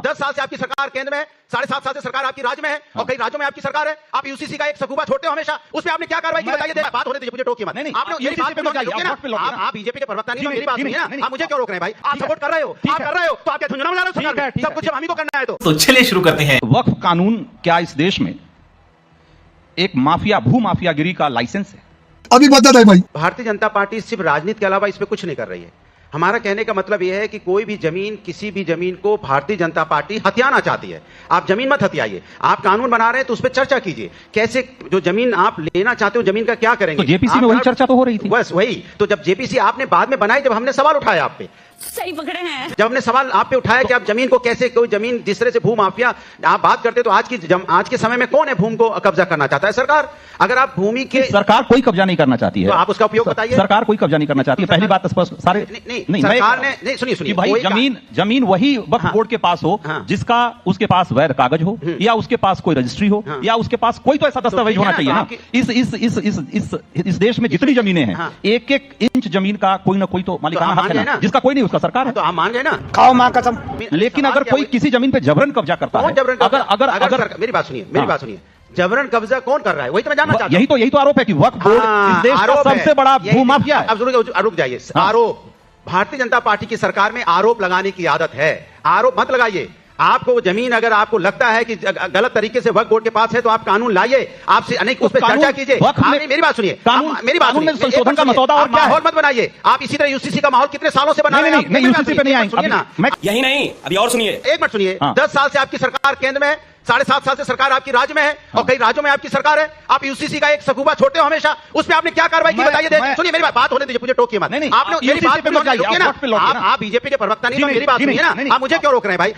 10 साल से आपकी सरकार केंद्र में है, 7.5 साल से सरकार आपकी राज्य में है, और कई राज्यों में आपकी सरकार है। आप यूसीसी का एक सकूबा छोड़ते हो हमेशा, उसमें आपने क्या कार्रवाई की बताइए। बात होने दीजिए, मुझे टोकिए मत। आपने मेरी बात पे आप बीजेपी के प्रवक्ता नहीं, मेरी बात सुनिए ना। आप मुझे क्यों रोक रहे हैं भाई? आप सपोर्ट कर रहे हो, आप कर रहे हो, तो आप क्या झुंझुना बजा रहे हो सरकार? सब कुछ जब हम ही को करना है तो चलिए शुरू करते हैं। वक्फ कानून क्या इस देश में एक माफिया, भू माफियागिरी का लाइसेंस है? अभी बता दे भाई। भारतीय जनता पार्टी सिर्फ राजनीति के अलावा इस पे कुछ नहीं कर रही है। हमारा कहने का मतलब यह है कि कोई भी जमीन, किसी भी जमीन को भारतीय जनता पार्टी हथियाना चाहती है। आप जमीन मत हथियाइए। आप कानून बना रहे हैं तो उस पर चर्चा कीजिए, कैसे जो जमीन आप लेना चाहते हो जमीन का क्या करेंगे। तो जेपीसी में वही चर्चा तो हो रही थी। बस वही तो, जब जेपीसी आपने बाद में बनाई, जब हमने सवाल उठाया आप पे, सही पकड़े हैं, जब हमने सवाल आप पे उठाया कि आप जमीन को कैसे, कोई जमीन जिस तरह से भू माफिया आप बात करते, तो आज के समय में कौन है भूमि को कब्जा करना चाहता है? सरकार। अगर आप भूमि के, सरकार कोई कब्जा नहीं करना चाहती है, तो आप उसका उपयोग बताइए। सरकार कोई कब्जा नहीं करना चाहती है, पहली बात स्पष्ट। सारे नहीं सरकार ने, नहीं सुनिए भाई, जमीन वही वक्फ बोर्ड के पास हो जिसका, उसके पास वैध कागज हो, या उसके पास कोई रजिस्ट्री हो, या उसके पास कोई तो ऐसा दस्तावेज होना चाहिए ना। इस देश में जितनी जमीनें हैं, एक एक इंच जमीन का कोई ना कोई तो मालिकाना हक है ना, जिसका कोई नहीं उसका सरकार है। तो आप मान गए ना, खाओ मां कसम। लेकिन अगर कोई किसी जमीन पे जबरन कब्जा करता है, अगर मेरी बात सुनिए, जबरन कब्जा कौन कर रहा है? वही तो मैं जानना चाहता हूं। यही तो आरोप है कि वक्फ बोर्ड इस देश का सबसे बड़ा भू माफिया है। अब रुक जाइए। आरोप, भारतीय जनता पार्टी की सरकार में आरोप लगाने की आदत है। आरोप मत लगाइए। आपको जमीन, अगर आपको लगता है कि गलत तरीके से वक्फ बोर्ड के पास है, तो आप कानून लाइए, आपसे अनेक उस पर चर्चा कीजिए। मेरी बात सुनिए, मेरी बात सुनिए, संशोधन का मसौदा और माहौल मत बनाइए। आप इसी तरह यूसीसी का माहौल कितने सालों से बना रहे हैं? नहीं, यूसीसी पे नहीं आएंगे ना। यही नहीं, अभी और सुनिए, एक मिनट सुनिए। 10 साल से आपकी सरकार केंद्र में है, 7.5 साल से सरकार आपकी राज्य में है, और कई राज्यों में आपकी सरकार है। आप यूसीसी का एक सकूबा छोड़ते हो हमेशा, उसमें आपने क्या कार्रवाई की बताइए। सुनिए मेरी बात होने दीजिए, मुझे टोकिए मत। आपने मेरी बात पे आप बीजेपी के प्रवक्ता नहीं, मेरी बात सुनिए ना। आप मुझे क्यों रोक रहे हैं भाई?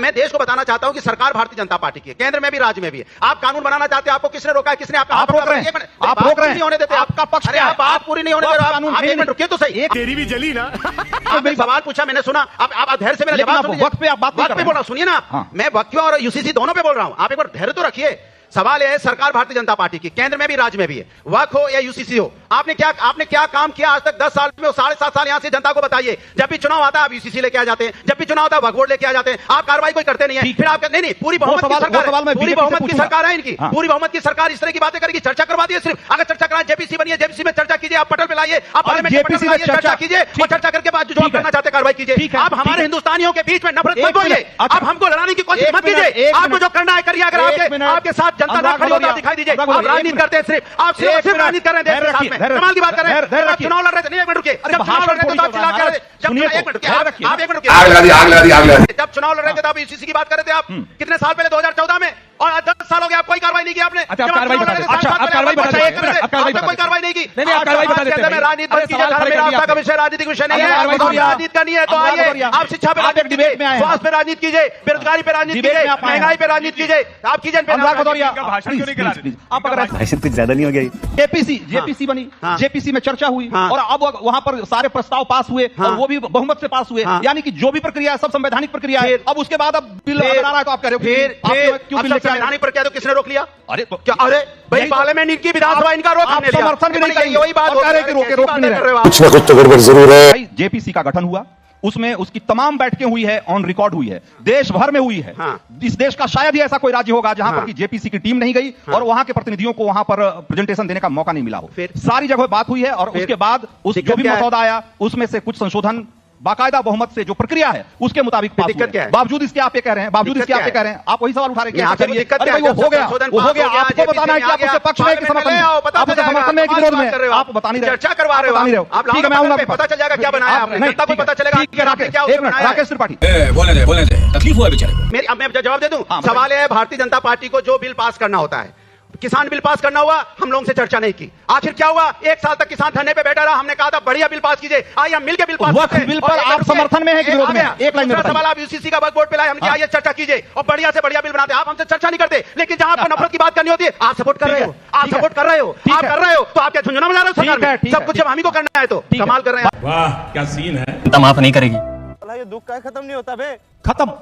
मैं देश को बताना चाहता हूं कि सरकार भारतीय जनता पार्टी की है, केंद्र में भी, राज्य में भी है। आप कानून बनाना चाहते हैं, आपको किसने रोका है? किसने आपका? आप रोक रहे हैं, आप रोक रहे हैं, नहीं होने देते। आपका पक्ष क्या है? बात पूरी नहीं होने दे रहे। आप एक मिनट रुकिए तो सही। तेरी भी जली ना। आपने सवाल पूछा, मैंने सुना, आप धैर्य से मेरा जवाब सुनिए। वक्त पे आप बात पे बोल रहा हूं, सुनिए ना। मैं वक्त और यूसीसी दोनों पे बोल रहा हूं, आप एक बार धैर्य तो रखिए। सवाल यह है, सरकार भारतीय जनता पार्टी की, केंद्र में भी, राज्य में भी है, वक्फ हो या यूसीसी हो। आपने क्या काम किया आज तक? 10 साल में, 7.5 साल यहां से जनता को बताइए। जब भी चुनाव आता है आप यूसीसी लेके आ जाते हैं, जब भी चुनाव आता है वक्फ बोर्ड लेके आ जाते हैं। आप कार्रवाई कोई करते नहीं है। फिर आप नहीं, पूरी बहुमत की सरकार है इनकी, पूरी बहुमत की सरकार इस तरह की बातें करेगी। चर्चा करवा दिए सिर्फ। अगर चर्चा कराएं, जेपीसी बनिए, जेपीसी में चर्चा कीजिए, आप पटल पे लाइए, आप पार्लियामेंट में चर्चा कीजिए, और चर्चा करके बाद जो करना चाहते कार्रवाई कीजिए। आप हमारे हिंदुस्तानियों के बीच में नफरत मत बोलिए। आप हमको लड़ाने की कोशिश मत कीजिए। आपको जो करना है करिए। अगर आपके साथ जनता ना खड़ी होता दिखाई दीजिए। आप राजनीति करते हैं, सिर्फ राजनीति कर रहे हैं देश के साथ में। कमाल की बात कर रहे हैं। आप चुनाव लड़ रहे थे, नहीं, एक मिनट रुकिए। जब चुनाव लड़ रहे थे तो आप चिल्ला के, एक मिनट रुकिए, आप एक मिनट रुकिए। जब चुनाव लड़ रहे थे तो आप यूसीसी की बात कर रहे थे। आप कितने साल पहले? 2014 में। और 10 साल हो गया, आप कोई कार्रवाई नहीं की आपने। कोई कार्रवाई नहीं की। राजनीति रास्ता का विषय राजनीतिक विषय नहीं है। राजनीति का नहीं है तो आइए, आप शिक्षा पे राजनीति कीजिए, स्वास्थ्य पे राजनीति कीजिए, बेरोजगारी पे राजनीति कीजिए, महंगाई पे राजनीति कीजिए। आप कीजिए भाषण क्यों नहीं करा? आप अगर कुछ ज्यादा नहीं हो गया। जेपीसी बनी, जेपीसी में चर्चा हुई, और अब वहां पर सारे प्रस्ताव पास हुए, और वो भी बहुमत से पास हुए। यानी कि जो भी प्रक्रिया है सब संवैधानिक प्रक्रिया है। अब उसके बाद अब बिल आ रहा है, तो आप कह रहे हो क्यों बिल संवैधानिक प्रक्रिया? तो किसने रोक लिया? अरे तो क्या? अरे भाई, पार्लियामेंट इनकी, विधानसभा इनका रोक हमने लिया। समर्थन भी नहीं करेंगे, वही बात रोक नहीं रहे। कुछ ना कुछ तो गड़बड़ जरूर है। जेपीसी का गठन हुआ, उसमें उसकी तमाम बैठकें हुई है, ऑन रिकॉर्ड हुई है, देश भर में हुई है। इस देश का शायद ही ऐसा कोई राज्य होगा जहां पर कि जेपीसी की टीम नहीं गई और वहां के प्रतिनिधियों को वहां पर प्रेजेंटेशन देने का मौका नहीं मिला हो। सारी जगह बात हुई है, और उसके बाद जो भी मसौदा आया उसमें से कुछ संशोधन बाकायदा बहुमत से जो प्रक्रिया है उसके मुताबिक पास हुए। बावजूद इसके आप ये कह रहे हैं, आप वही सवाल उठा रहे हैं। वो हो गया, आपको बताना है कि आप उसके पक्ष में कि समर्थन में, आप उसके समर्थन में कि विरोध में, आप बता नहीं रहे, चर्चा करवा रहे हो। ठीक है, मैं आऊंगा, पता चल जाएगा क्या बनाया आपने, जनता को पता चलेगा। ठीक है, राकेश त्रिपाठी बोलने दे, तकलीफ हुआ बेचारे को। मैं जवाब दे दूं। सवाल है, भारतीय जनता पार्टी को जो बिल पास करना होता है, किसान बिल पास करना हुआ, हम लोगों से चर्चा नहीं की। आखिर क्या हुआ? 1 साल तक किसान धरने पे बैठा रहा। हमने कहा था बढ़िया बिल पास कीजिए, आइए हम मिलकर बिल पास करते हैं। बिल पर आप समर्थन में है कि विरोध में? एक लाइन में सवाल, आप यूसीसी का वक्फ बोर्ड पे लाए, हमने कहा आइए चर्चा कीजिए और बढ़िया से बढ़िया बिल बनाते हैं। आप हमसे चर्चा नहीं करते, लेकिन जहां आपको नफरत की बात करनी होती है आप सपोर्ट कर रहे हो, आप सपोर्ट कर रहे हो, आप कर रहे हो। तो आप क्या झुंझुना बजा रहे हो सरकार में? सब कुछ जब हम ही को करना है तो कमाल कर रहे हैं। वाह क्या सीन है। माफ नहीं करेगी। ये दुख का खत्म नहीं होता बे। खत्म